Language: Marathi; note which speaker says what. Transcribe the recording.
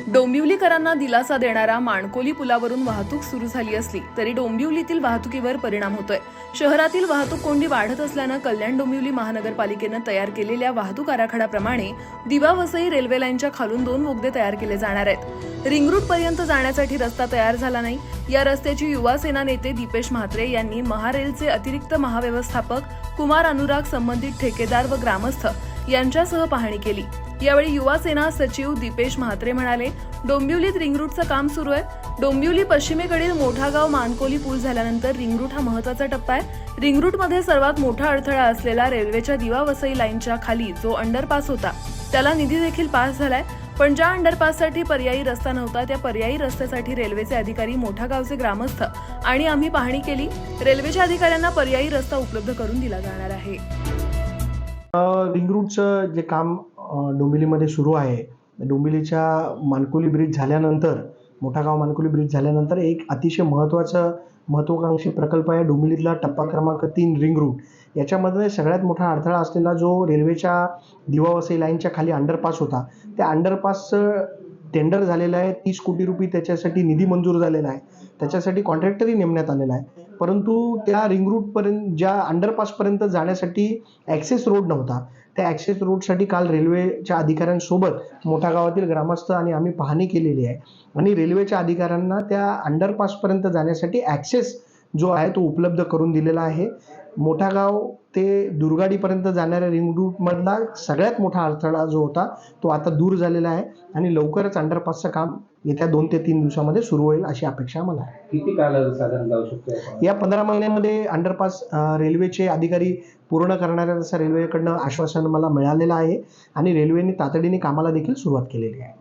Speaker 1: डोंबिवलीकरांना दिलासा देणारा माणकोली पुलावरून वाहतूक सुरू झाली असली तरी डोंबिवलीतील वाहतुकीवर परिणाम होतोय। शहरातील वाहतूक कोंडी वाढत असल्यानं कल्याण डोंबिवली महानगरपालिकेनं तयार केलेल्या वाहतूक आराखड्याप्रमाणे दिवा वसई रेल्वे लाईनच्या खालून 2 बोगदे तयार केले जाणार आहेत। रिंग रूट पर्यंत जाण्यासाठी रस्ता तयार झाला नाही। या रस्त्याची युवा सेना नेते दीपेश म्हात्रे यांनी महारेलचे अतिरिक्त महाव्यवस्थापक कुमार अनुराग, संबंधित ठेकेदार व ग्रामस्थ यांच्यासह पाहणी केली। यावेळी युवा सेना सचिव दीपेश म्हात्रे म्हणाले, डोंबिवलीत रिंग रूटचं काम सुरू आहे। डोंबिवली पश्चिमेकडील मोठा गाव मानकोली पूल झाल्यानंतर रिंग रूट हा महत्त्वाचा टप्पा आहे। रिंग रूटमध्ये सर्वात मोठा अडथळा असलेला रेल्वेच्या दिवा वसई लाईनच्या खाली जो अंडरपास होता त्याला निधी देखील पास झालाय, पण ज्या अंडरपाससाठी पर्यायी रस्ता नव्हता त्या पर्यायी रस्त्यासाठी रेल्वेचे अधिकारी, मोठा गावचे ग्रामस्थ आणि आम्ही पाहणी केली। रेल्वेच्या अधिकाऱ्यांना पर्यायी रस्ता उपलब्ध करून दिला जाणार आहे।
Speaker 2: रिंग रूटचं जे काम डोंबिवलीमध्ये सुरू आहे, डोंबिवलीच्या मानकोली ब्रिज झाल्यानंतर, मोठा गाव मानकोली ब्रिज झाल्यानंतर एक अतिशय महत्त्वाकांक्षी प्रकल्प आहे डोंबिवलीतला टप्पा क्रमांक 3 रिंग रूट। याच्यामध्ये सगळ्यात मोठा अडथळा असलेला जो रेल्वेच्या दिवा वसई लाईनच्या खाली अंडरपास होता, त्या अंडरपासचं टेंडर झालेलं आहे। 30 कोटी रुपये त्याच्यासाठी निधी मंजूर झालेला आहे, त्याच्यासाठी कॉन्ट्रॅक्टरही नेमण्यात आलेला आहे। परंतु त्या रिंग रूटपर्यंत, ज्या अंडरपासपर्यंत जाण्यासाठी ॲक्सेस रोड नव्हता, त्या ॲक्सेस रोडसाठी काल रेल्वेच्या अधिकाऱ्यांसोबत मोठा गावातील ग्रामस्थ आणि आम्ही पाहणी केलेली आहे आणि रेल्वेच्या अधिकाऱ्यांना त्या अंडरपासपर्यंत जाण्यासाठी ॲक्सेस जो आहे तो उपलब्ध करून दिलेला आहे। मोठा गाव ते दुर्गाडीपर्यंत जाणाऱ्या रिंग रूटमधला सगळ्यात मोठा अडथळा जो होता तो आता दूर झालेला आहे आणि लवकरच अंडरपासचं काम येत्या 2 ते 3 दिवसामध्ये सुरू होईल अशी अपेक्षा मला आहे।
Speaker 3: किती कालावधी साधारण जाऊ शकतो?
Speaker 2: या 15 महिन्यामध्ये अंडरपास रेल्वेचे अधिकारी पूर्ण करणाऱ्या, तसं रेल्वेकडनं आश्वासन मला मिळालेलं आहे आणि रेल्वेने तातडीने कामाला देखील सुरुवात केलेली आहे।